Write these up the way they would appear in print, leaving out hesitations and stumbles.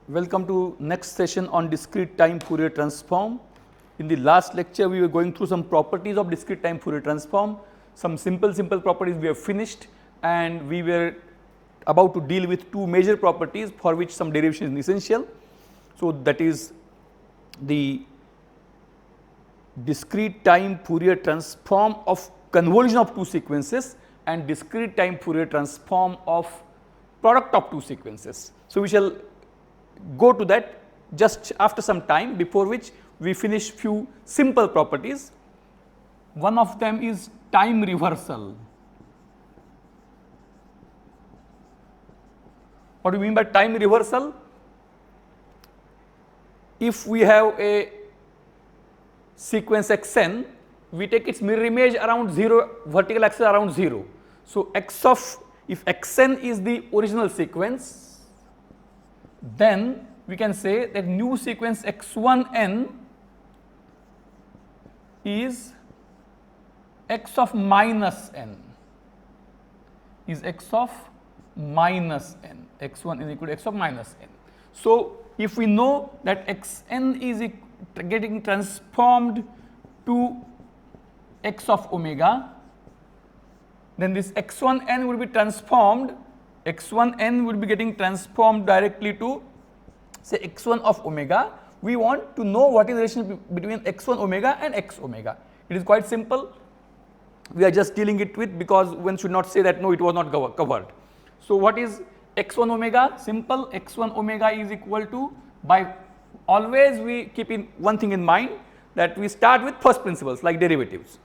Welcome to next session on discrete time Fourier transform. In the last lecture, we were going through some properties of discrete time Fourier transform. Some simple properties we have finished, and we were about to deal with two major properties for which some derivation is essential. So, that is the discrete time Fourier transform of convolution of two sequences and discrete time Fourier transform of product of two sequences. So, we shall go to that just after some time, before which we finish few simple properties. One of them is time reversal. What do you mean by time reversal? If we have a sequence xn, we take its mirror image around 0, vertical axis around 0. So, if xn is the original sequence, then we can say that new sequence x1n is x of minus n, is x of minus n, x1 is equal to x of minus n. So, if we know that xn is getting transformed to x of omega, then this x1n will be transformed, x1n will be getting transformed directly to say x1 of omega. We want to know what is the relationship between x1 omega and x omega. It is quite simple. We are just dealing it with, because one should not say that no, it was not covered. So, what is x1 omega? Simple, x1 omega is equal to, by always we keep in one thing in mind, that we start with first principles like derivatives.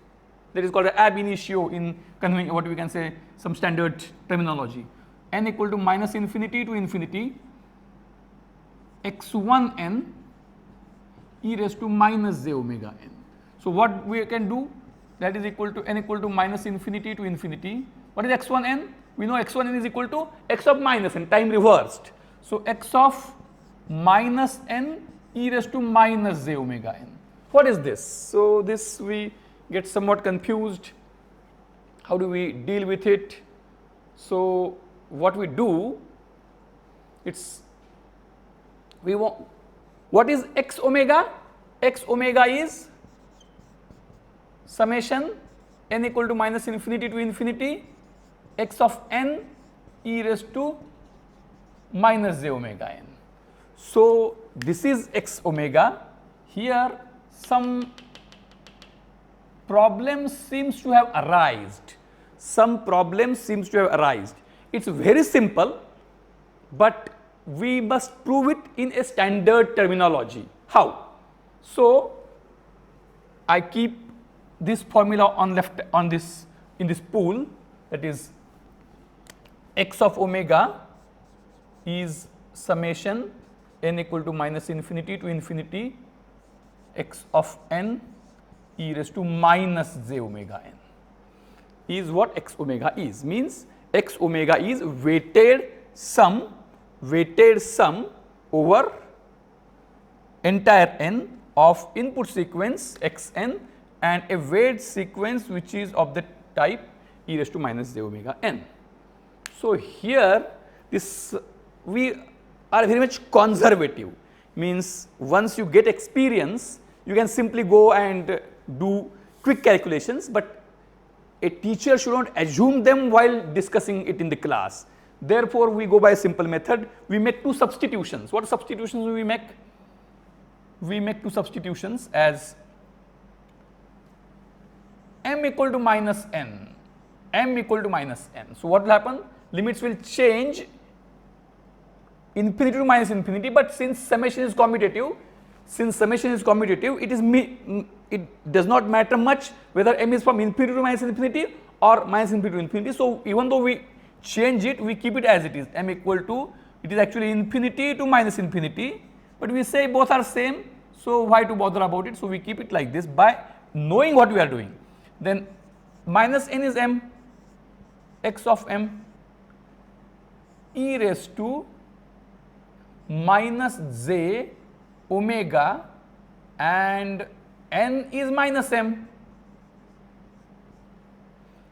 That is called ab initio in conveying what we can say some standard terminology. N equal to minus infinity to infinity x1n e raised to minus j omega n. So, what we can do, that is equal to n equal to minus infinity to infinity. What is x1n? We know x1n is equal to x of minus n, time reversed. So, x of minus n e raised to minus j omega n. What is this? So, this we get somewhat confused. How do we deal with it? So, what we do, we want, what is x omega? X omega is summation n equal to minus infinity to infinity x of n e raised to minus j omega n. So, this is x omega. Here some problem seems to have arisen. Some problem seems to have arisen. It is very simple, but we must prove it in a standard terminology. How? So, I keep this formula on left on this in this pool, that is x of omega is summation n equal to minus infinity to infinity x of n e raised to minus j omega n, is what x omega is. Means x omega is weighted sum over entire n of input sequence xn and a weight sequence which is of the type e raised to minus j omega n. So, here this we are very much conservative, means once you get experience you can simply go and do quick calculations, but a teacher should not assume them while discussing it in the class. Therefore, we go by a simple method. We make two substitutions. What substitutions do we make? We make two substitutions as m equal to minus n, m equal to minus n. So, what will happen? Limits will change infinity to minus infinity, but since summation is commutative, it does not matter much whether m is from infinity to minus infinity or minus infinity to infinity. So, even though we change it, we keep it as it is, m equal to, it is actually infinity to minus infinity, but we say both are same. So, why to bother about it? So, we keep it like this by knowing what we are doing. Then minus n is m, x of m e raised to minus j omega and n is minus m.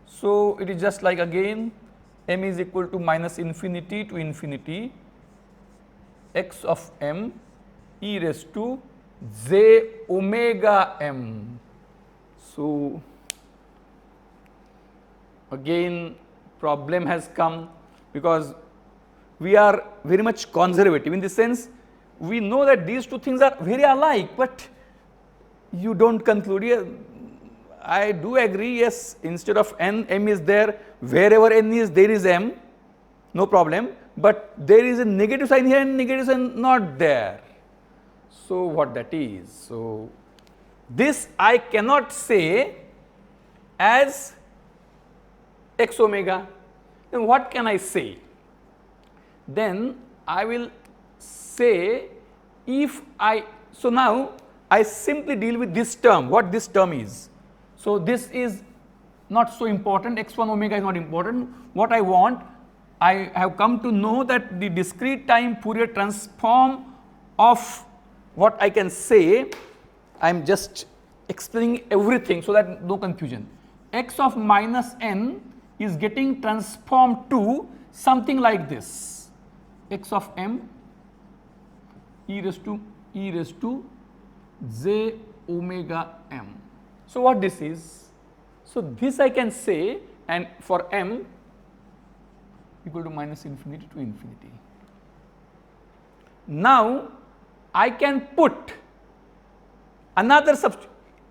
So, it is just like again m is equal to minus infinity to infinity x of m e raised to j omega m. So again problem has come, because we are very much conservative, in the sense we know that these two things are very alike, but you don't conclude. Yeah, I do agree, yes, instead of n, m is there, wherever n is there is m, no problem, but there is a negative sign here and negative sign not there. So what that is? So this I cannot say as x omega. Then what can I say? Then I will say, if I, so now I simply deal with this term, what this term is. So this is not so important, x1 omega is not important. What I want, I have come to know that the discrete time Fourier transform of what I can say, I am just explaining everything so that no confusion. X of minus n is getting transformed to something like this, x of m e raised to j omega m. So what this is? So this I can say, and for m equal to minus infinity to infinity. Now I can put another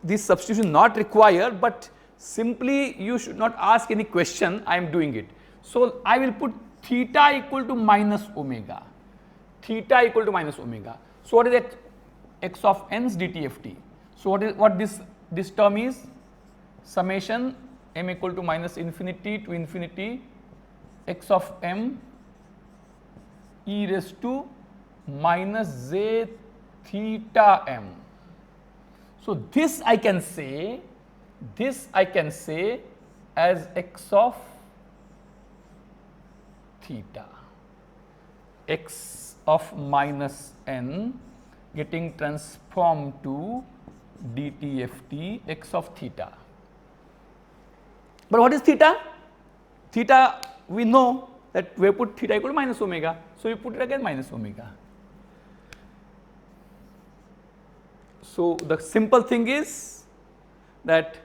this substitution not required, but simply you should not ask any question, I am doing it. So I will put theta equal to minus omega, theta equal to minus omega. So what is that? X of n's dtft. So what this term is? Summation m equal to minus infinity to infinity x of m e raised to minus j theta m. So this I can say as x of theta, x of minus n getting transformed to dtft x of theta. But what is theta? Theta, we know that we put theta equal to minus omega, so we put it again minus omega. So the simple thing is that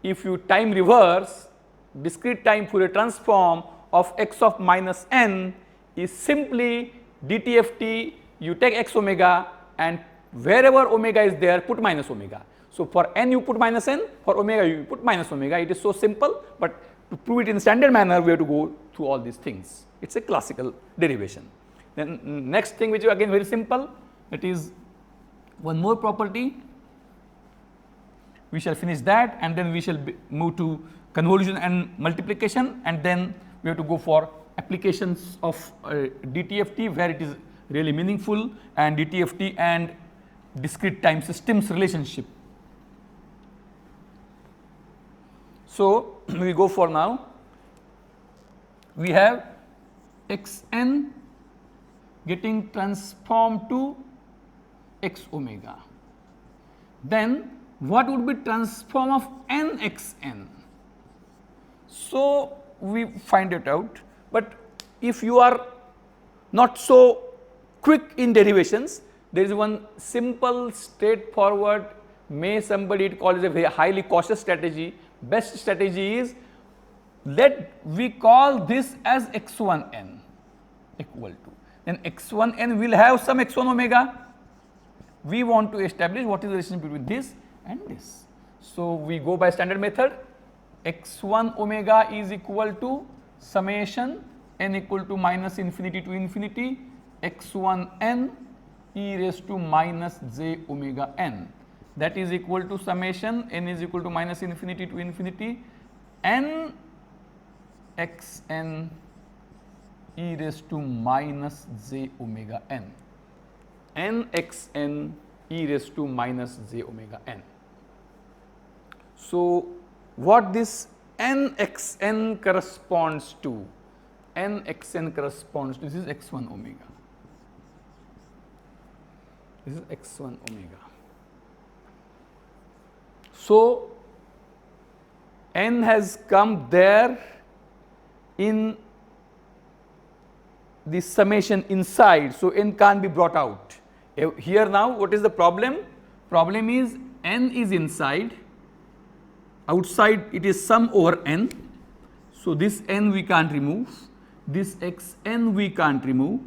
if you time reverse, discrete time Fourier transform of x of minus n is simply dtft, you take x omega and wherever omega is there put minus omega. So for n you put minus n, for omega you put minus omega. It is so simple, but to prove it in standard manner we have to go through all these things. It is a classical derivation. Then next thing, which is again very simple, that is one more property. We shall finish that, and then we shall move to convolution and multiplication, and then we have to go for applications of DTFT where it is really meaningful, and DTFT and discrete time systems relationship. So we go for now, we have xn getting transformed to x omega. Then what would be transform of nxn? So we find it out, but if you are not so quick in derivations, there is one simple, straightforward, may somebody call it a very highly cautious strategy. Best strategy is, we call this as x1n equal to, then x1n will have some x1 omega. We want to establish what is the relationship between this and this. So we go by standard method, x1 omega is equal to summation n equal to minus infinity to infinity x1n e raised to minus j omega n, that is equal to summation n is equal to minus infinity to infinity n xn e raised to minus j omega n, n xn e raised to minus j omega n. So what this n xn corresponds to? N xn corresponds to, this is x1 omega. This is x1 omega. So n has come there in the summation inside, so n can't be brought out. Here now what is the problem? Problem is n is inside, outside it is sum over n. So, this n we can't remove, this x n we can't remove,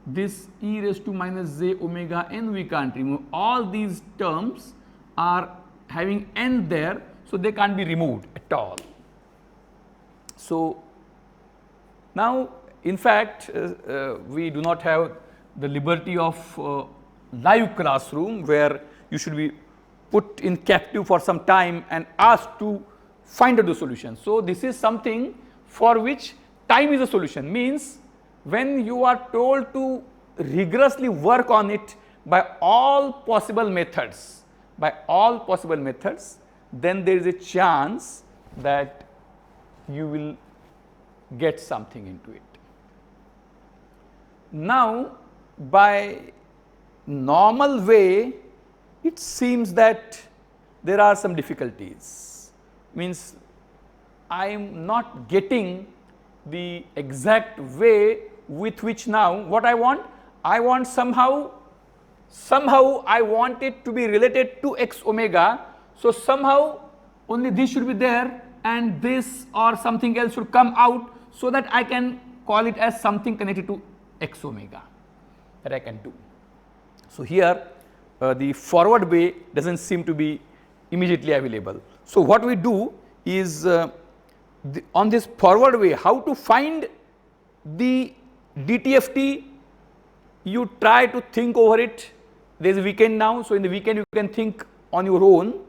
this e raised to minus j omega n we can't remove. All these terms are having n there, so they can't be removed at all. So, now in fact, we do not have the liberty of live classroom where you should be put in captive for some time and asked to find out the solution. So, this is something for which time is a solution, means when you are told to rigorously work on it by all possible methods, then there is a chance that you will get something into it. Now, by normal way, it seems that there are some difficulties, means I am not getting the exact way with which now what I want somehow I want it to be related to x omega. So, somehow only this should be there and this or something else should come out, so that I can call it as something connected to x omega, that I can do. So, here the forward way does not seem to be immediately available. So, what we do is on this forward way, how to find the DTFT, you try to think over it. There is a weekend now, so in the weekend you can think on your own,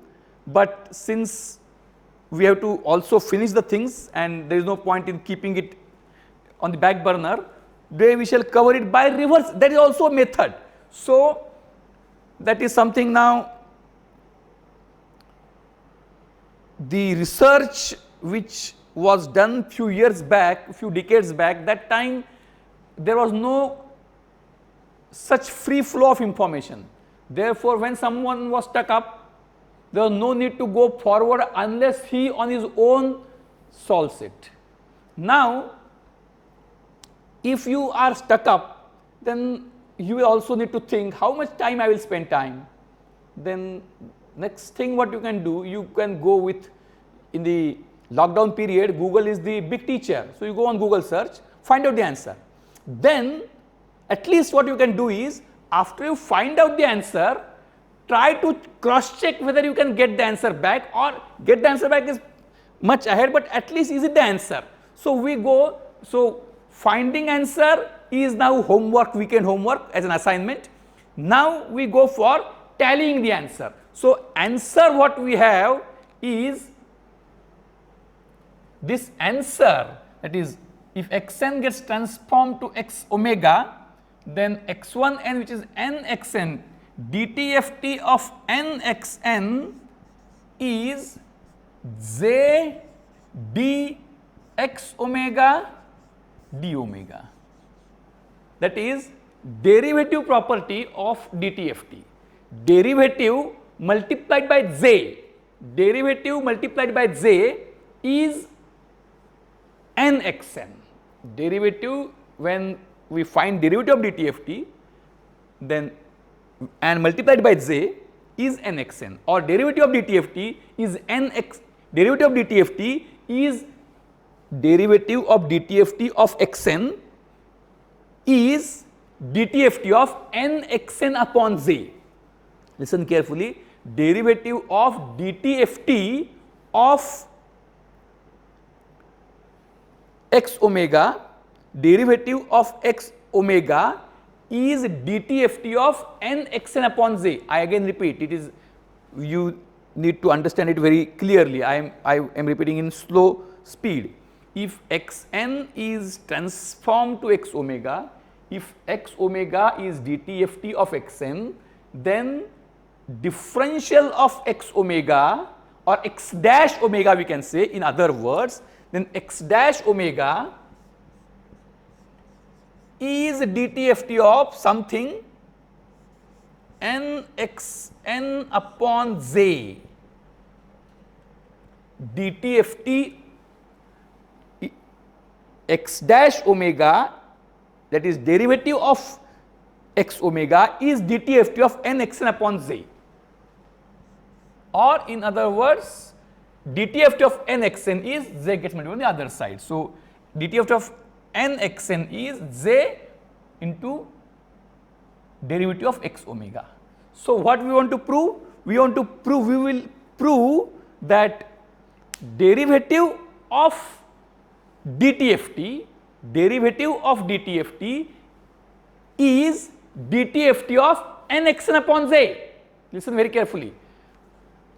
but since we have to also finish the things and there is no point in keeping it on the back burner, then we shall cover it by reverse. That is also a method. So, that is something now, the research which was done few years back, few decades back, that time there was no such free flow of information. Therefore, when someone was stuck up, there was no need to go forward unless he on his own solves it. Now, if you are stuck up, then you will also need to think how much time I will spend time. Then next thing what you can do, you can go with, in the lockdown period, Google is the big teacher. So, you go on Google search, find out the answer. Then at least what you can do is, after you find out the answer, try to cross check whether you can get the answer back, or get the answer back is much ahead, but at least is it the answer. So, we go, so finding answer is now homework, weekend homework as an assignment. Now, we go for tallying the answer. So, answer what we have is this answer, that is, if xn gets transformed to x omega, then x1 n, which is n xn, dtft of n xn is j d x omega d omega. That is derivative property of dtft. Derivative multiplied by j, derivative multiplied by j is n xn. Derivative, when we find derivative of dtft, then and multiplied by j is n xn, or derivative of dtft is derivative of dtft is derivative of dtft of xn is dtft of n xn upon j. Listen carefully, derivative of dtft of x omega, derivative of x omega is dtft of n xn upon j. I again repeat, it is, you need to understand it very clearly. I am repeating in slow speed. If xn is transformed to x omega, if x omega is dtft of xn, then differential of x omega, or x dash omega we can say, in other words, then x dash omega is dtft of something n xn upon j. Dtft x dash omega that is derivative of x omega is dtft of n xn upon z, or in other words dtft of n xn is z gets multiplied on the other side. So, dtft of n xn is z into derivative of x omega. So, what we want to prove? We will prove that derivative of dtft is dtft of n xn upon z. Listen very carefully.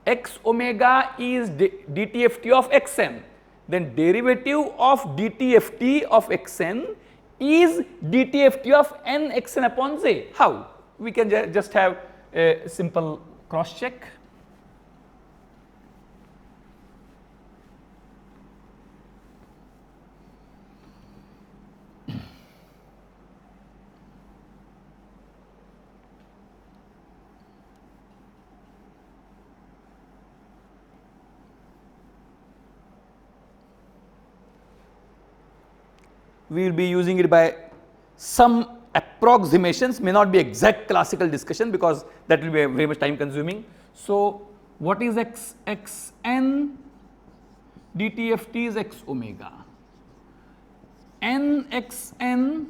X omega is dtft of xn, then derivative of dtft of xn is dtft of n xn upon z. How? We can just have a simple cross check. We will be using it by some approximations, may not be exact classical discussion because that will be very much time consuming. So, what is xn? dtft is x omega. n xn,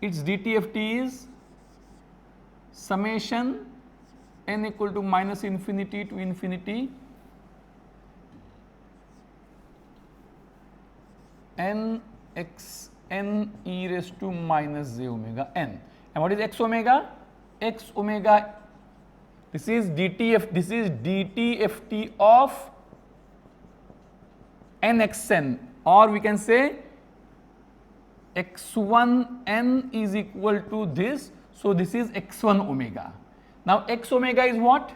its dtft is summation n equal to minus infinity to infinity n x n e raised to minus j omega n. And what is x omega? X omega, this is dtft of n x n, or we can say x1 n is equal to this. So, this is x1 omega. Now, x omega is what?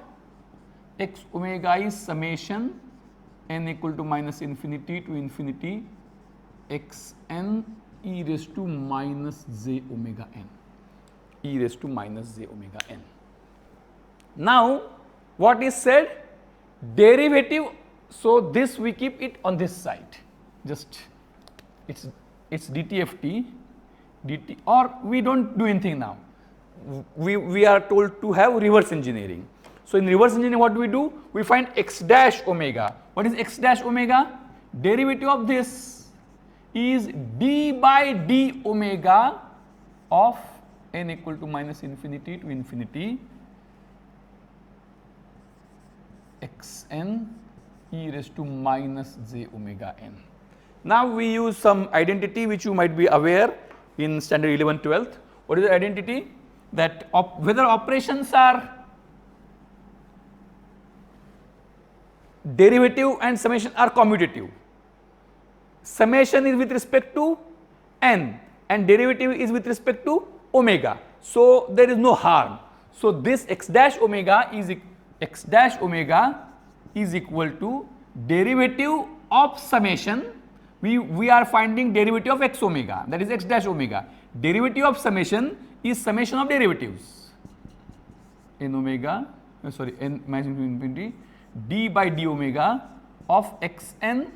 X omega is summation n equal to minus infinity to infinity x n e raised to minus j omega n, e raised to minus j omega n. Now, what is said? Derivative. So, this we keep it on this side, just it's dtft dt, or we do not do anything now. We are told to have reverse engineering. So, in reverse engineering what do we do? We find x dash omega. What is x dash omega? Derivative of this is d by d omega of n equal to minus infinity to infinity x n e raised to minus j omega n. Now, we use some identity which you might be aware in standard 11 12th. What is the identity? That whether operations are derivative and summation are commutative. Summation is with respect to n and derivative is with respect to omega. So, there is no harm. So, this x dash omega is equal to derivative of summation. We are finding derivative of x omega, that is x dash omega. Derivative of summation is summation of derivatives n omega, n minus infinity d by d omega of x n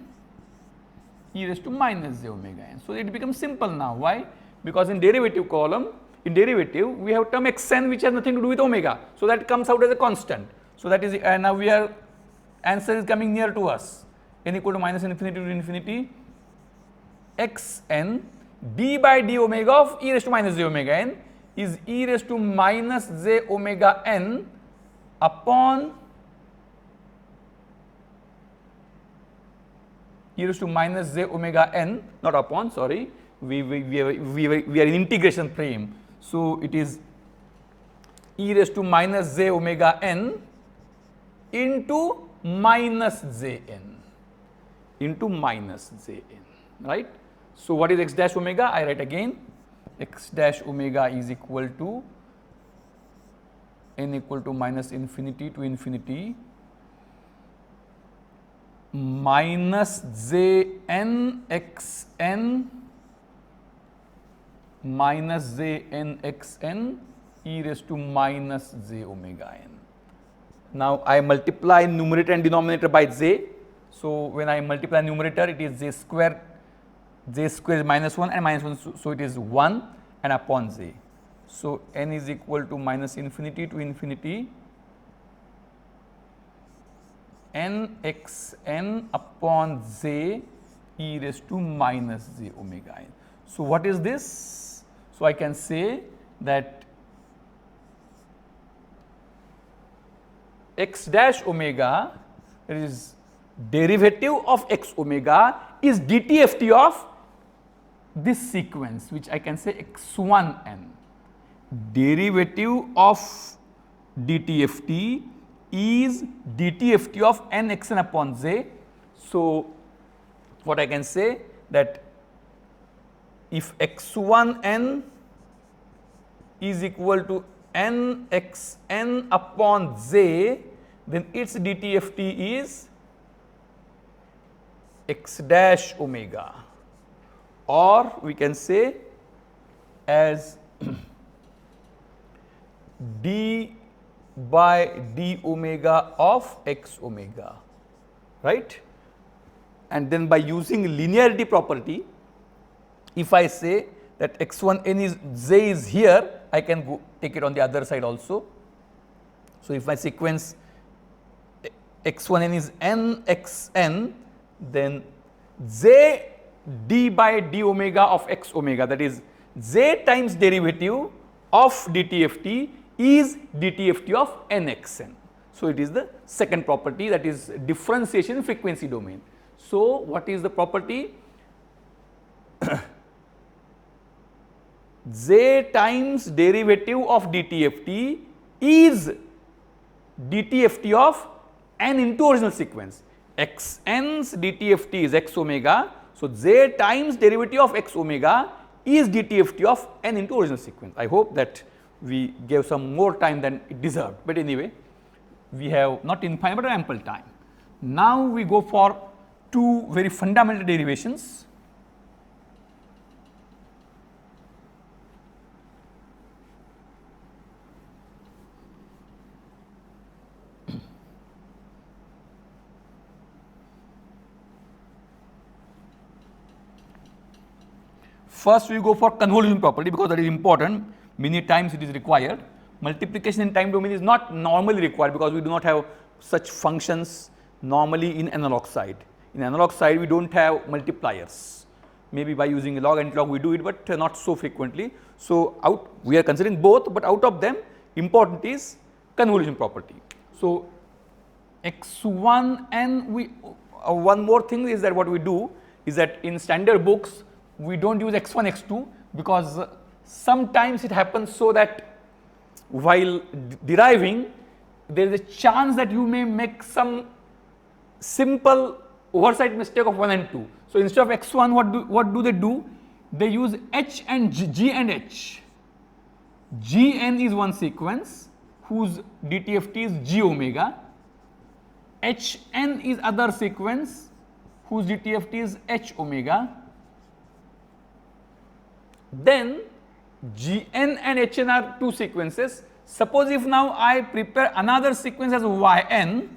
e raised to minus j omega n. So, it becomes simple now. Why? Because in derivative column, in derivative we have term x n which has nothing to do with omega. So, that comes out as a constant. So, that is now we are answer is coming near to us, n equal to minus infinity to infinity x n d by d omega of e raised to minus j omega n is e raised to minus j omega n upon e raised to minus j omega n, not upon, sorry, we are in integration frame. So, it is e raised to minus j omega n into minus j n, right. So, what is x dash omega? I write again, x dash omega is equal to n equal to minus infinity to infinity minus j n x n minus j n x n e raised to minus j omega n. Now, I multiply numerator and denominator by j. So, when I multiply numerator, it is j square j square is minus 1 and minus 1, so it is 1 and upon j. So, n is equal to minus infinity to infinity n x n upon j e raised to minus j omega n. So, what is this? So, I can say that x dash omega, that is derivative of x omega, is dtft of this sequence, which I can say x1n. Derivative of dtft is dtft of n x n upon j. So, what I can say that if x1n is equal to n x n upon j, then its dtft is x dash omega, or we can say as d by d omega of x omega, right. And then by using linearity property, if I say that x1n is j is here, I can go take it on the other side also. So, if my sequence x1n is n x n, then j d by d omega of x omega, that is j times derivative of dtft is dtft of n x n. So, it is the second property, that is differentiation in frequency domain. So, what is the property? J times derivative of dtft is dtft of n into original sequence. X n's dtft is x omega. So, j times derivative of x omega is dtft of n into original sequence. I hope that we gave some more time than it deserved, but anyway, we have not infinite but ample time. Now, we go for two very fundamental derivations. First, we go for convolution property, because that is important, many times it is required. Multiplication in time domain is not normally required, because we do not have such functions normally in analog side. In analog side, we do not have multipliers. Maybe by using log and log we do it, but not so frequently. So, we are considering both, but out of them important is convolution property. So, x1n, one more thing is that what we do is that in standard books we do not use x1 x2, because sometimes it happens so that while deriving there is a chance that you may make some simple oversight mistake of 1 and 2. So, instead of x1 what do they do? They use h and g and h. Gn is one sequence whose dtft is g omega, hn is other sequence whose dtft is h omega. Then Gn and Hn are two sequences. Suppose if now I prepare another sequence as Yn,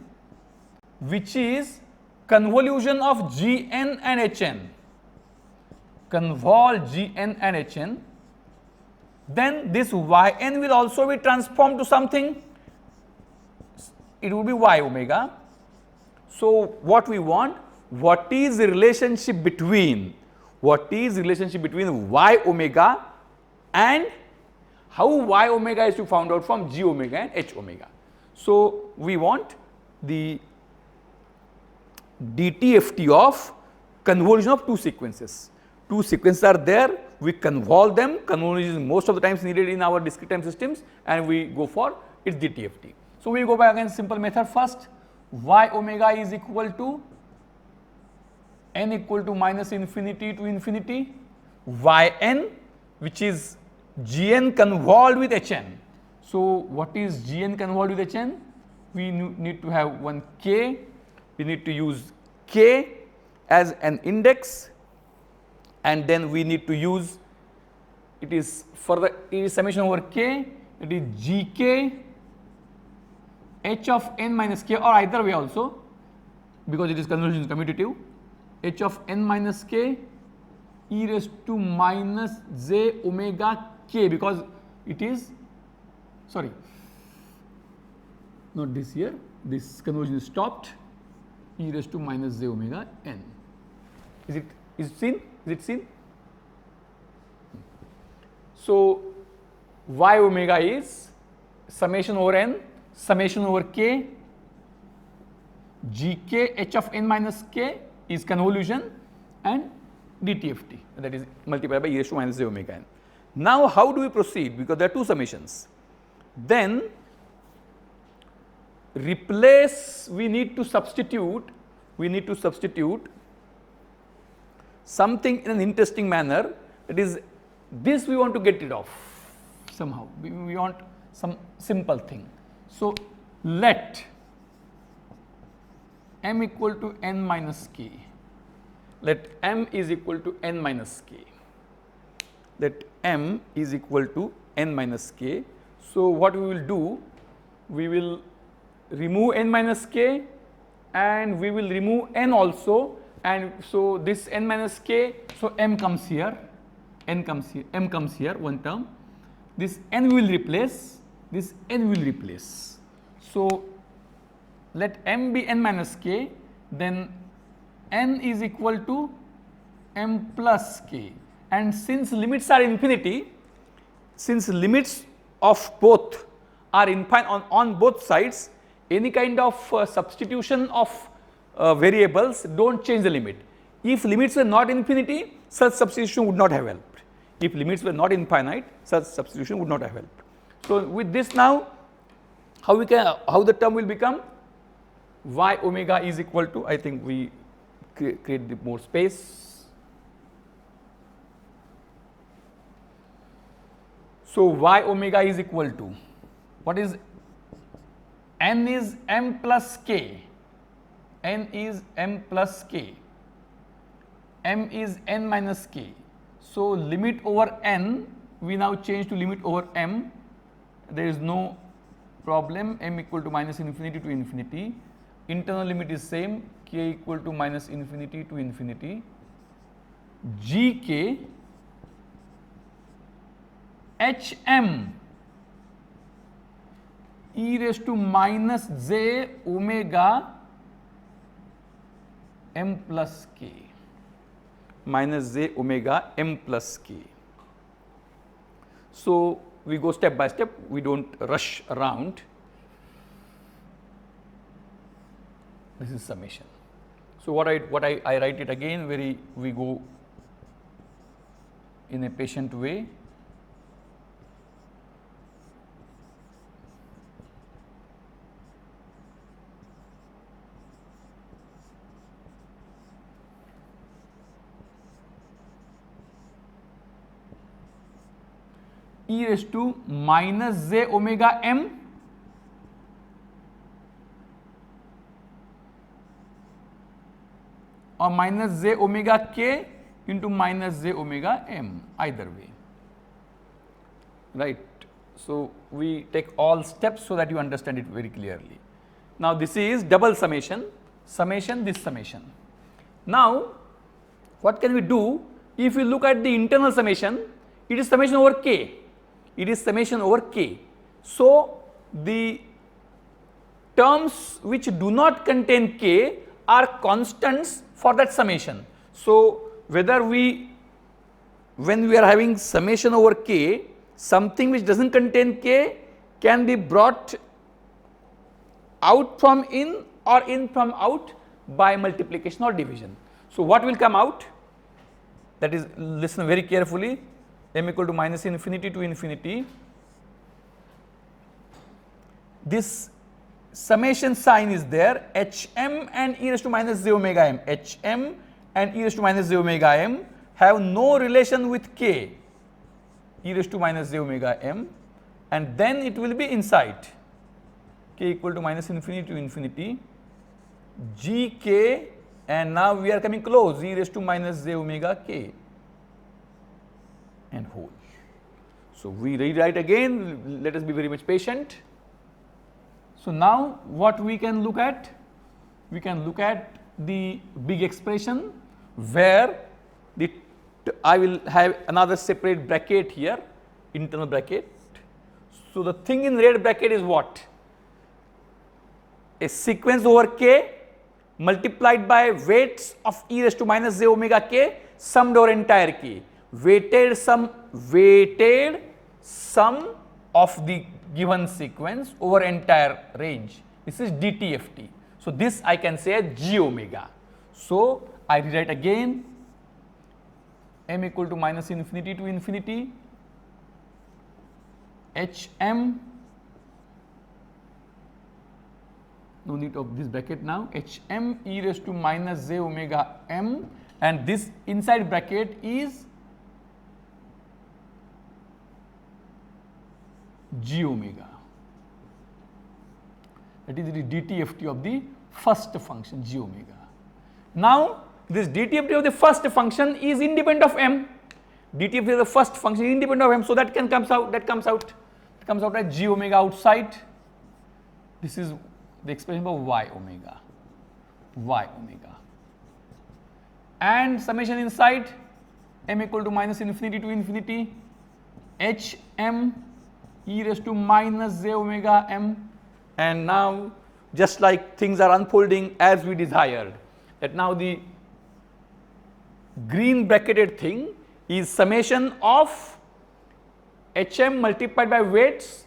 which is convolution of Gn and Hn, convol Gn and Hn, then this Yn will also be transformed to something, it will be y omega. So, what we want, what is the relationship between y omega and how y omega is to be found out from g omega and h omega. So, we want the dtft of convolution of two sequences. Two sequences are there, we convolve them, convolution is most of the times needed in our discrete time systems, and we go for its dtft. So, we will go by again simple method first. Y omega is equal to n equal to minus infinity to infinity Yn, which is Gn convolved with Hn. So, what is Gn convolved with Hn? We need to have one k, we need to use k as an index, and then we need to use, it is summation over k, it is gk h of n minus k, or either way also, because it is convolution commutative, h of n minus k e raised to minus j omega k, because it is, sorry, not this here, this conversion is stopped, e raised to minus j omega n. Is it seen? Is it seen? So, y omega is summation over n, summation over k, gk h of n minus k is convolution, and dt of t, that is multiplied by e raised to minus j omega n. Now, how do we proceed? Because there are two summations. Then replace, we need to substitute something in an interesting manner, that is, this we want to get rid of somehow, we want some simple thing. So, let m equal to n minus k, let m is equal to n minus k, let m is equal to n minus k. So, what we will do, we will remove n minus k and we will remove n also, and so this n minus k, so m comes here, n comes here, m comes here, one term, this n will replace, this n will replace. So, let m be n minus k, then n is equal to m plus k, and since limits are infinity, since limits of both are infinite on both sides, any kind of substitution of variables do not change the limit. If limits were not infinity, such substitution would not have helped. If limits were not infinite, such substitution would not have helped. So, with this now, how the term will become, y omega is equal to, I think we create the more space. So, y omega is equal to, what is, n is m plus k, n is m plus k, m is n minus k. So, limit over n, we now change to limit over m, there is no problem, m equal to minus infinity to infinity, internal limit is same, k equal to minus infinity to infinity, gk hm e raised to minus j omega m plus k, minus j omega m plus k. So, we go step by step, we do not rush around. This is summation. So, what I write it again, we go in a patient way. E raised to minus j omega m or minus j omega k into minus j omega m, either way, right. So, we take all steps so that you understand it very clearly. Now, this is double summation, summation, this summation. Now, what can we do? If we look at the internal summation, it is summation over k, it is summation over k. So, the terms which do not contain k are constants for that summation. So, whether when we are having summation over k, something which does not contain k can be brought out from in or in from out by multiplication or division. So, what will come out? That is, listen very carefully, m equal to minus infinity to infinity, this summation sign is there, hm and e raised to minus j omega m, hm and e raised to minus j omega m have no relation with k, e raised to minus j omega m, and then it will be inside, k equal to minus infinity to infinity, gk, and now we are coming close, e raised to minus j omega k and whole. So, we rewrite again, let us be very much patient. So, now what we can look at? We can look at the big expression where the I will have another separate bracket here, internal bracket. So, the thing in red bracket is what? A sequence over k multiplied by weights of e raised to minus j omega k summed over entire k. Weighted sum of the given sequence over entire range. This is DTFT. So, this I can say as g omega. So, I rewrite again m equal to minus infinity to infinity hm, no need of this bracket now, hm e raised to minus j omega m, and this inside bracket is g omega, that is the DTFT of the first function g omega. Now, this DTFT of the first function is independent of m. DTFT of the first function is independent of m, so that comes out as g omega outside. This is the expression of y omega, and summation inside m equal to minus infinity to infinity hm e raised to minus j omega m, and now just like things are unfolding as we desired, that now the green bracketed thing is summation of hm multiplied by weights,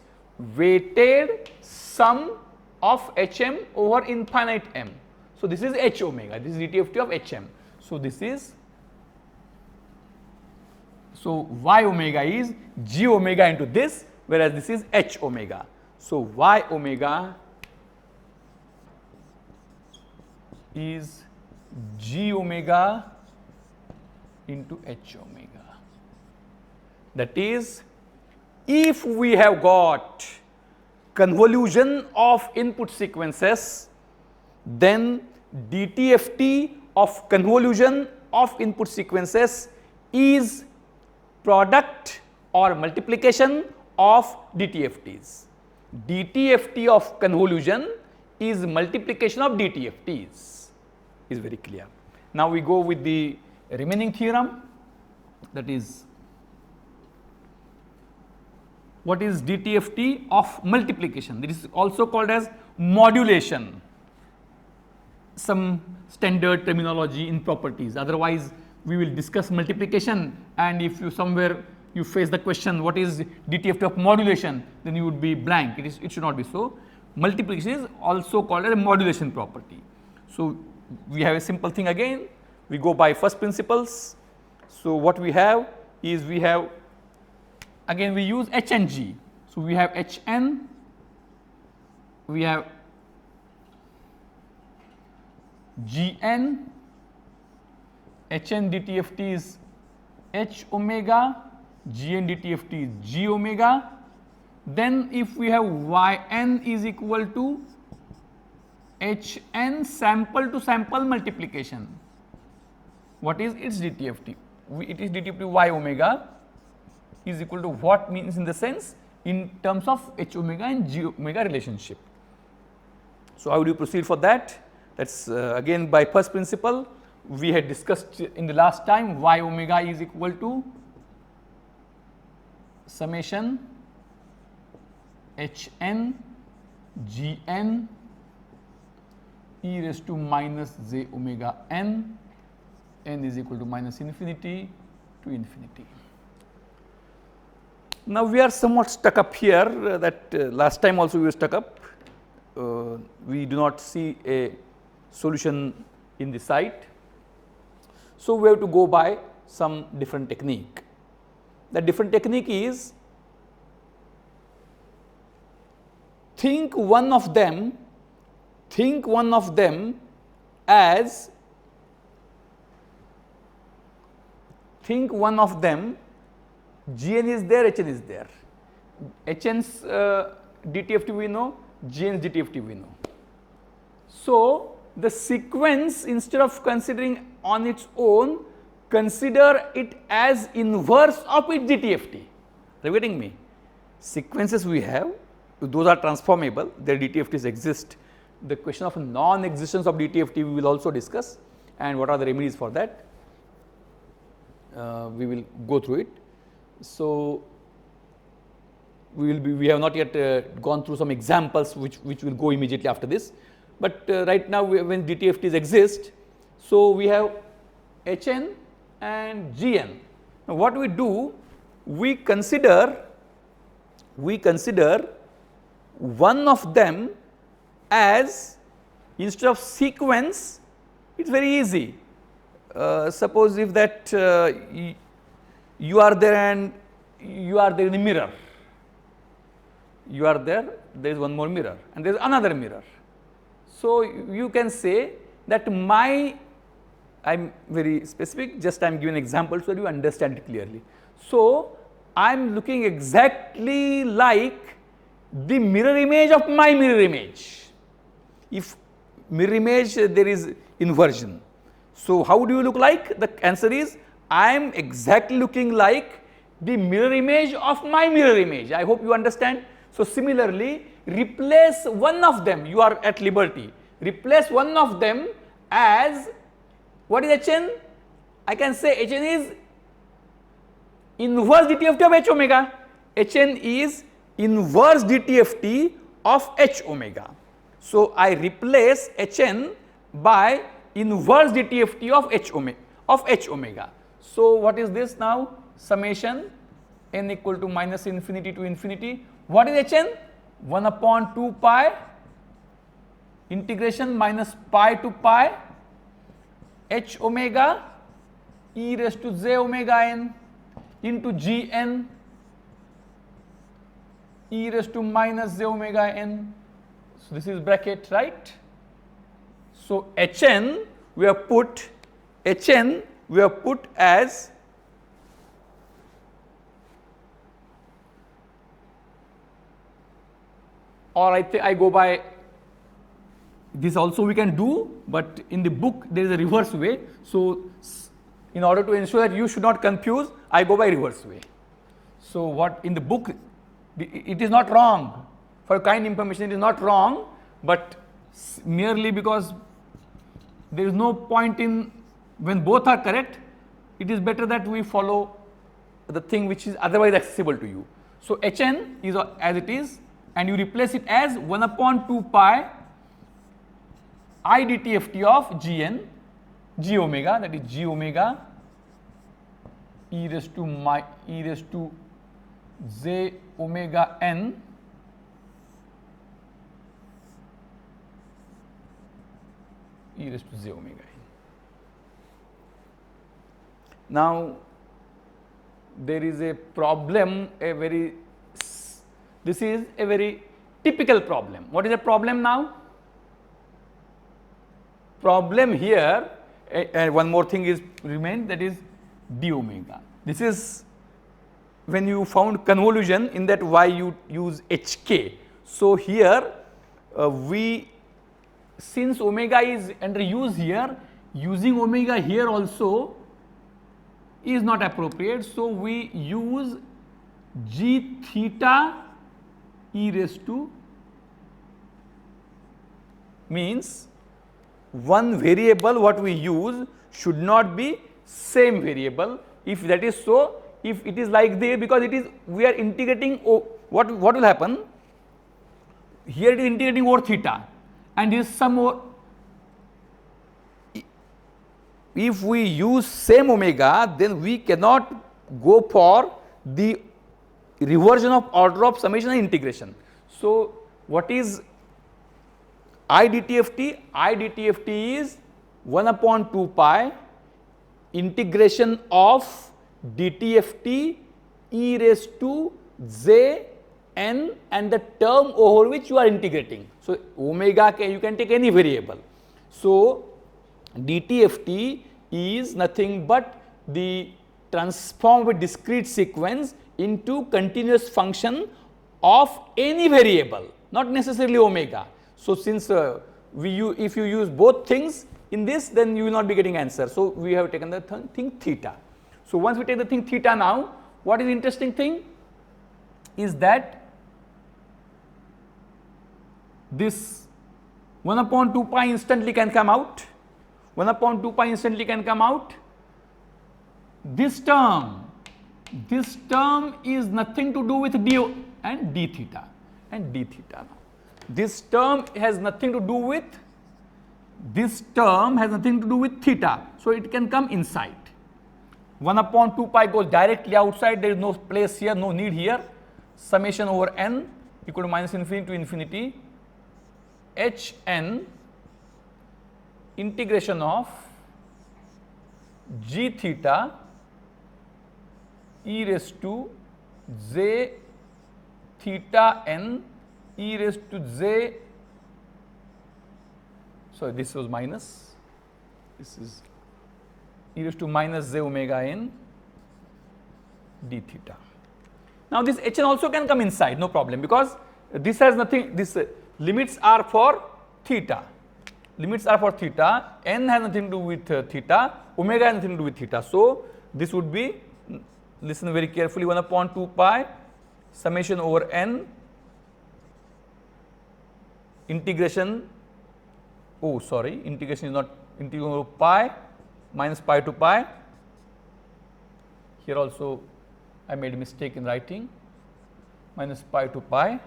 weighted sum of hm over infinite m. So, this is h omega, this is DTFT of hm. So, this is, so y omega is g omega into this, whereas this is h omega. So, y omega is g omega into h omega. That is, if we have got convolution of input sequences, then DTFT of convolution of input sequences is product or multiplication of DTFTs. DTFT of convolution is multiplication of DTFTs, is very clear. Now, we go with the remaining theorem, that is, what is DTFT of multiplication? This is also called as modulation, some standard terminology in properties. Otherwise, we will discuss multiplication, and if you somewhere you face the question what is DTFT of modulation, then you would be blank. It should not be so. Multiplication is also called as a modulation property. So, we have a simple thing again, we go by first principles. So, what we have is, we have again we use h and g. So, we have hn, we have gn, hn DTFT is h omega, gn DTFT is g omega. Then if we have yn is equal to hn sample to sample multiplication, what is its DTFT? It is DTFT y omega is equal to what, means in the sense in terms of h omega and g omega relationship. So, how do you proceed for that? That is again by first principle. We had discussed in the last time, y omega is equal to summation hn gn e raised to minus j omega n, n is equal to minus infinity to infinity. Now, we are somewhat stuck up here, that last time also we were stuck up. We do not see a solution in the site. So, we have to go by some different technique. The different technique is, think one of them as, Gn is there, Hn is there. Hn's DTFT we know, Gn's DTFT we know. So, the sequence, instead of considering on its own, consider it as inverse of its DTFT. Are you getting me? Sequences we have, those are transformable, their DTFTs exist. The question of non-existence of DTFT we will also discuss, and what are the remedies for that. we will go through it. So, we have not yet gone through some examples which will go immediately after this, but right now when DTFTs exist, so we have Hn and Gn. Now, what we do, we consider one of them as, instead of sequence, it is very easy. Suppose if that you are there and you are there in the mirror, you are there is one more mirror and there is another mirror. So, you can say that I am very specific, just I am giving example so that you understand it clearly. So, I am looking exactly like the mirror image of my mirror image. If mirror image there is inversion. So, how do you look like? The answer is, I am exactly looking like the mirror image of my mirror image. I hope you understand. So, similarly, replace one of them, you are at liberty, replace one of them as, what is Hn? I can say Hn is inverse DTFT of H omega. Hn is inverse DTFT of H omega. So, I replace Hn by inverse DTFT of H omega. So, what is this now? Summation n equal to minus infinity to infinity. What is Hn? 1 upon 2 pi integration minus pi to pi H omega e raised to j omega n into Gn e raised to minus j omega n. So, this is bracket, right. So, Hn we have put as or I go by this also we can do, but in the book there is a reverse way. So, in order to ensure that you should not confuse, I go by reverse way. So, what in the book it is not wrong, for kind information it is not wrong, but merely because there is no point in when both are correct, it is better that we follow the thing which is otherwise accessible to you. So, Hn is as it is and you replace it as 1 upon 2 pi I DTFT of Gn G omega, that is G omega e raised to j omega n e raised to j omega n. Now, there is a problem, this is a very typical problem. What is the problem now? Problem here, one more thing is remained, that is d omega. This is when you found convolution, in that why you use hk. So, here since omega is under use here, using omega here also is not appropriate. So, we use g theta e raised to, means one variable what we use should not be same variable. If that is so, if it is like this, because it is we are integrating what will happen here, it is integrating over theta and is some more. If we use same omega, then we cannot go for the reversion of order of summation and integration. So, what is I DTFT? I DTFT is 1 upon 2 pi integration of DTFT e raised to j n and the term over which you are integrating. So, omega you can take any variable. So, DTFT is nothing but the transform of a discrete sequence into continuous function of any variable, not necessarily omega. So, since if you use both things in this, then you will not be getting answer. So, we have taken the thing theta. So, once we take the thing theta now, what is interesting thing is that this 1 upon 2 pi instantly can come out, 1 upon 2 pi instantly can come out, this term is nothing to do with d and d theta and d theta. This term has nothing to do with theta, so it can come inside. 1 upon 2 pi goes directly outside, there is no place here, no need here. Summation over n equal to minus infinity to infinity h n integration of g theta e raised to j theta n e raised to j, so this was minus, this is e raised to minus j omega n d theta. Now this h n also can come inside, no problem, because this has nothing, this limits are for theta, n has nothing to do with theta, omega has nothing to do with theta. So this would be, listen very carefully, 1 upon 2 pi summation over n integration, integration is not integration over pi minus pi to pi. Here also I made a mistake in writing, minus pi to pi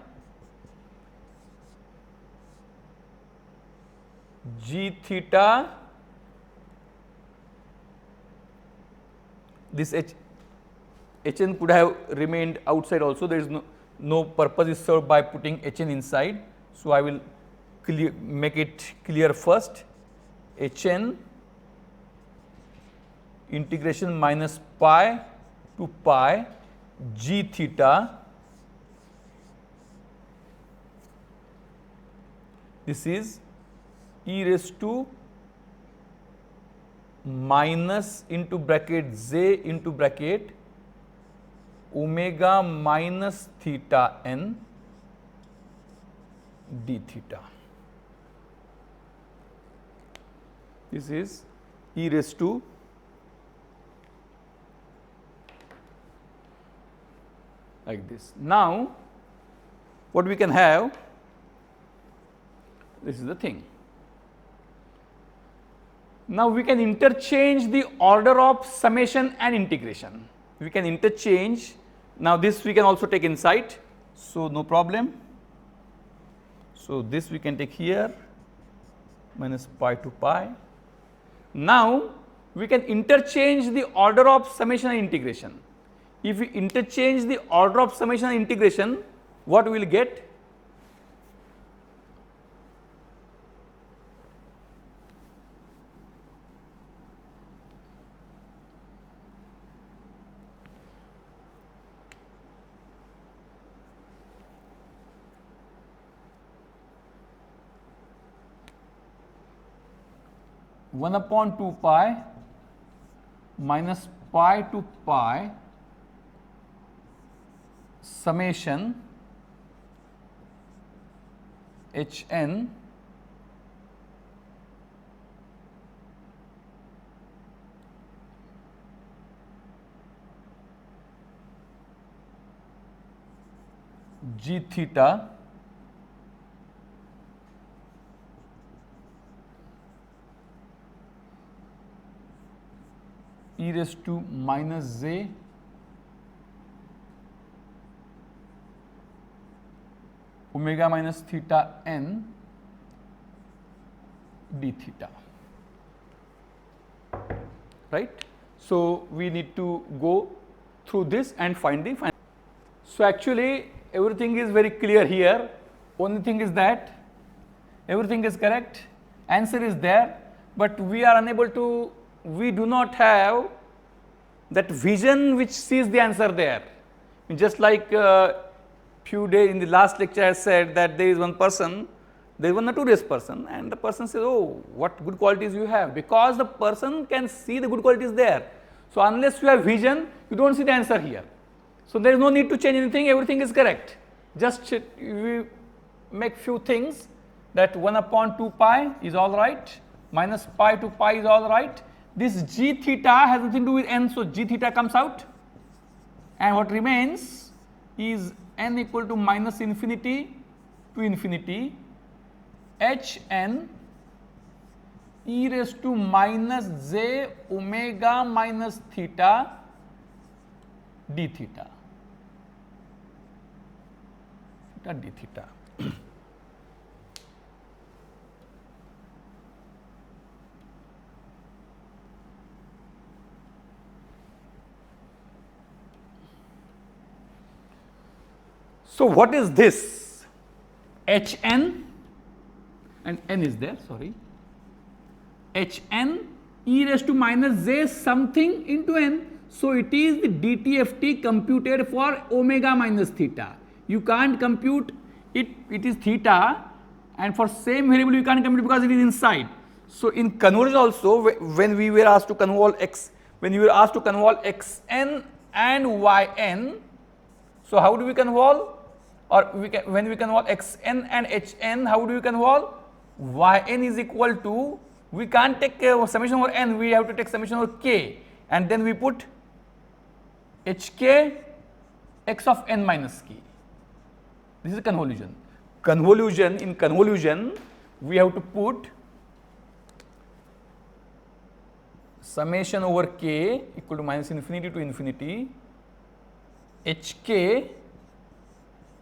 g theta, this hn could have remained outside also, there is no purpose is served by putting hn inside. So I will make it clear first, hn integration minus pi to pi g theta, this is e raised to minus into bracket j into bracket omega minus theta n d theta. This is e raised to like this. Now what we can have, this is the thing. Now we can interchange the order of summation and integration. We can interchange. Now this we can also take inside, so no problem. So this we can take here, minus pi to pi. Now we can interchange the order of summation and integration. If we interchange the order of summation and integration, what we will get? One upon 2 pi minus pi to pi summation h n g theta e raised to minus j omega minus theta n d theta, right. So we need to go through this and find the final. So actually everything is very clear here, only thing is that everything is correct, answer is there, but we are unable to, we do not have that vision which sees the answer there. Just like few days in the last lecture I said that there is one person, there is one notorious person, and the person says, oh, what good qualities you have, because the person can see the good qualities there. So unless you have vision, you don't see the answer here. So there is no need to change anything, everything is correct. Just we make few things, that 1 upon 2 pi is all right, minus pi to pi is all right. This g theta has nothing to do with n, so g theta comes out, and what remains is n equal to minus infinity to infinity h n e raised to minus j omega minus theta d theta. Theta d theta. So what is this? Hn, and n is there, sorry. Hn e raised to minus j something into n. So it is the dTft computed for omega minus theta. You can't compute it, it is theta, and for same variable you can't compute because it is inside. So in convolution also, when we were asked to convolve xn and yn, so how do we convolve? Or when we convolve xn and hn, how do we convolve? Yn is equal to, we can't take summation over n, we have to take summation over k, and then we put hk x of n minus k. This is convolution. In convolution, we have to put summation over k equal to minus infinity to infinity hk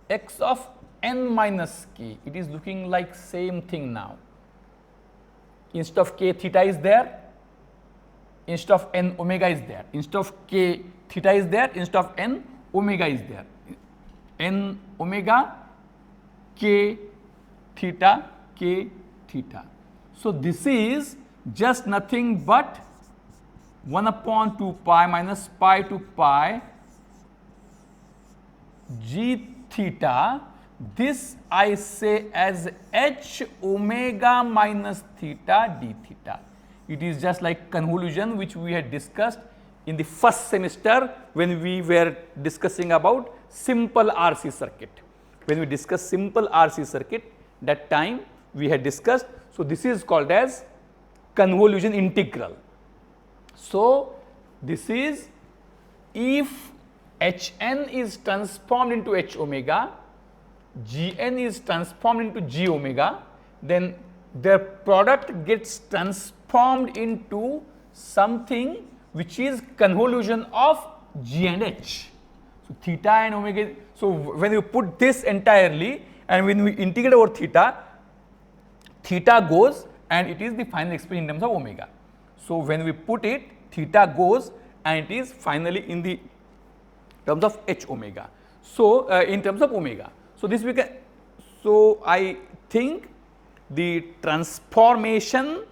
x of n minus k. It is looking like same thing now. Instead of k, theta is there. Instead of n, omega is there. Instead of k, theta is there. Instead of n, omega is there. N omega, k theta, k theta. So this is just nothing but 1 upon 2 pi minus pi to pi g theta. This I say as h omega minus theta d theta. It is just like convolution which we had discussed in the first semester when we were discussing about simple RC circuit. When we discussed simple RC circuit, that time we had discussed. So this is called as convolution integral. So this is if Hn is transformed into h omega, Gn is transformed into g omega, then their product gets transformed into something which is convolution of g and h. So theta and omega. So when you put this entirely and when we integrate over theta, theta goes and it is the final expression in terms of omega. So when we put it, theta goes and it is finally in the terms of h omega. So in terms of omega. So this we can. So I think the transformation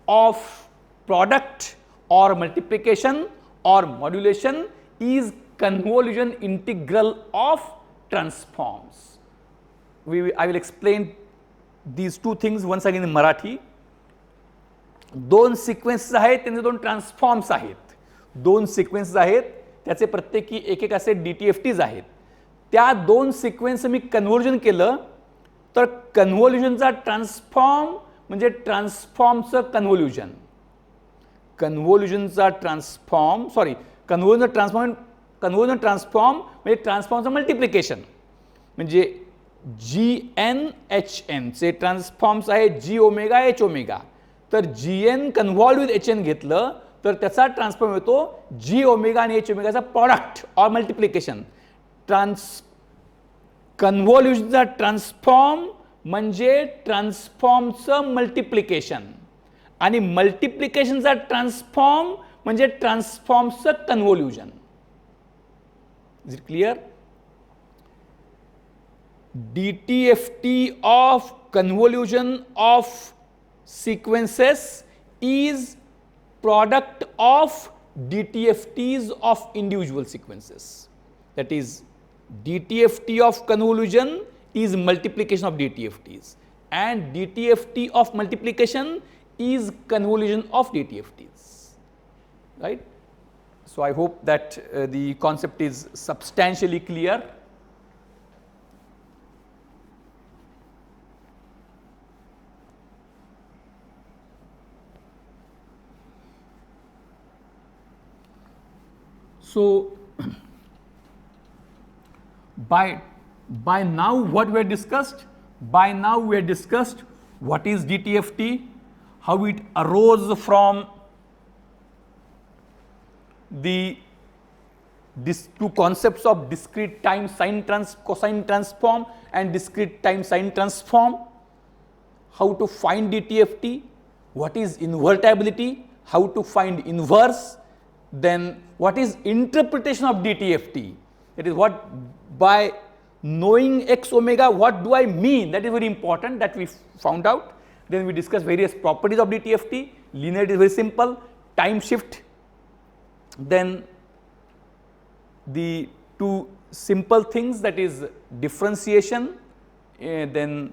of product or multiplication or modulation is convolution integral of transforms. I will explain these two things once again in Marathi. दोन sequences आहेत, त्यांचे दोन ट्रान्सफॉर्म्स आहेत. दोन sequences आहेत, त्याचे प्रत्येकी एक एक असे DTFTs आहेत. त्या दोन सिक्वेन्स मी कन्व्हर्जन केलं तर कन्व्होल्युशनचा ट्रान्सफॉर्म म्हणजे ट्रान्सफॉर्मचं कन्व्होल्युशन. कन्व्होल्युशनचा ट्रान्सफॉर्म कन्व्होल्युशन ट्रान्सफॉर्म म्हणजे ट्रान्सफॉर्मचं मल्टिप्लिकेशन. म्हणजे GN HN चे ट्रान्सफॉर्म्स आहे G ओमेगा H ओमेगा. तर GN कन्व्हॉल्व विथ HN घेतलं तर त्याचा ट्रान्सफॉर्म येतो G ओमेगा आणि H ओमेगाचा प्रॉडक्ट ऑर मल्टिप्लिकेशन. कन्व्होल्युशनचा ट्रान्सफॉर्म म्हणजे ट्रान्सफॉर्मचं मल्टिप्लिकेशन आणि मल्टिप्लिकेशनचा ट्रान्सफॉर्म म्हणजे ट्रान्सफॉर्मचं convolution. Is it clear? DTFT of convolution of sequences is product of DTFTs of individual sequences. That is, DTFT of convolution is multiplication of DTFTs and DTFT of multiplication is convolution of DTFTs, right? So I hope that the concept is substantially clear. So by now what we have discussed? By now we have discussed what is DTFT, how it arose from the these two concepts of discrete time cosine transform and discrete time sine transform, how to find DTFT, what is invertibility, how to find inverse, then what is interpretation of DTFT, that is what by knowing x omega what do I mean, that is very important, that we found out. Then we discuss various properties of DTFT, linearity is very simple, time shift, then the two simple things, that is differentiation, then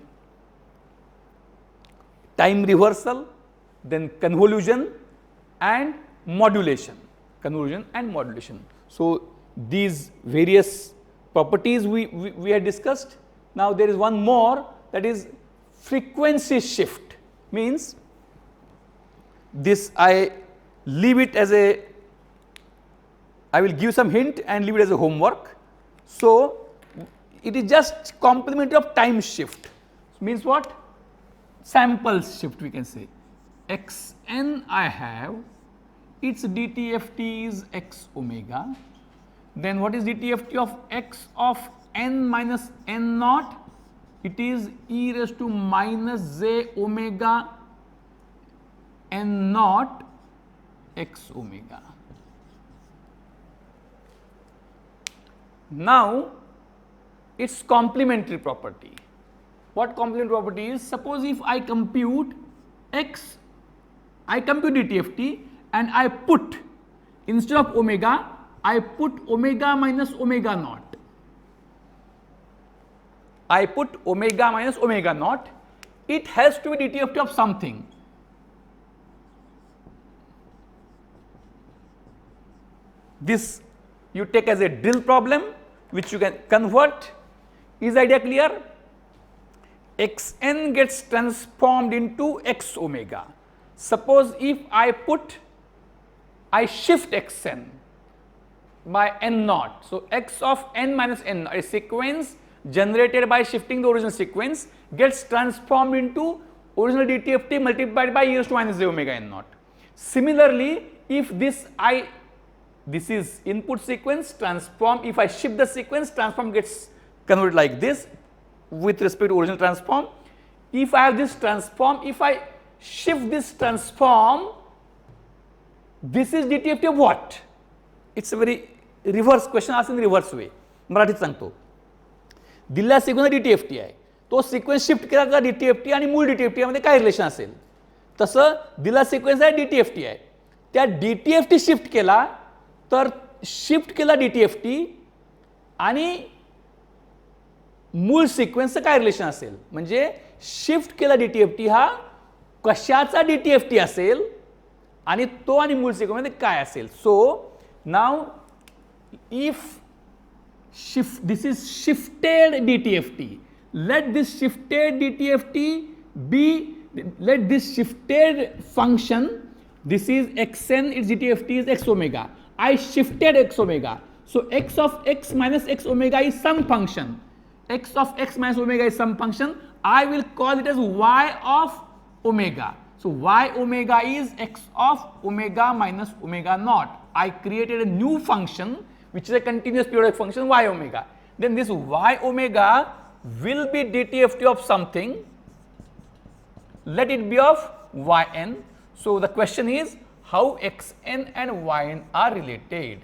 time reversal, then convolution and modulation, So these various properties we had discussed. Now there is one more, that is frequency shift, means this I leave it as a, I will give some hint and leave it as a homework. So it is just complement of time shift, means what? Sample shift we can say. Xn I have, its DTFT is x omega. Then what is DTFT of x of n minus n naught? It is e raised to minus j omega n naught x omega. Now its complementary property. What complementary property is? Suppose if I compute x, I compute DTFT and I put, instead of omega, I put omega minus omega naught. I put omega minus omega naught. It has to be DTFT of something. This you take as a drill problem, which you can convert. Is the idea clear? Xn gets transformed into x omega. Suppose if I shift xn by n naught. So x of n minus n, a sequence generated by shifting the original sequence, gets transformed into original DTFT multiplied by e raised to minus j omega n naught. Similarly, if this is input sequence transform, if I shift the sequence, transform gets converted like this with respect to original transform. If I have this transform, if I shift this transform, this is DTFT of what? It's a very reverse question asked in reverse way. मराठीत सांगतो, दिलेला sequence DTFT आहे, तो sequence shift केला का DTFT आणि मूळ DTFT मध्ये काय रिलेशन असेल, तसं दिला सिक्वेन्स आहे DTFT आहे, त्या DTFT शिफ्ट केला तर शिफ्ट केला DTFT आणि मूळ सिक्वेन्सचं काय रिलेशन असेल, म्हणजे शिफ्ट केला DTFT हा कशाचा DTFT असेल आणि तो आणि मूळ सिक्वेन्स मध्ये काय असेल. So now if this is shifted DTFT, let this shifted DTFT be, let this shifted function, this is xn, its DTFT is x omega. I shifted x omega. So x of x minus x omega is some function. X of x minus omega is some function. I will call it as y of omega. So y omega is x of omega minus omega naught. I created a new function which is a continuous periodic function y omega. Then this y omega will be DTFT of something. Let it be of yn. So the question is how xn and yn are related.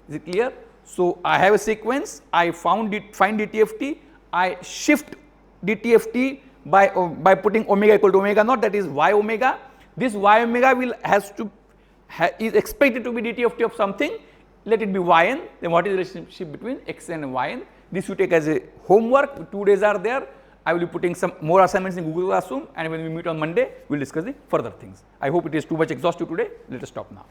Is it clear? So I have a sequence, I find DTFT, I shift DTFT by putting omega equal to omega naught, that is y omega. This y omega is expected to be DTFT of something. Let it be yn. Then what is the relationship between xn and yn? This you take as a homework. 2 days are there. I will be putting some more assignments in Google Classroom, and when we meet on Monday, we will discuss the further things. I hope it is too much exhaustive today. Let us stop now.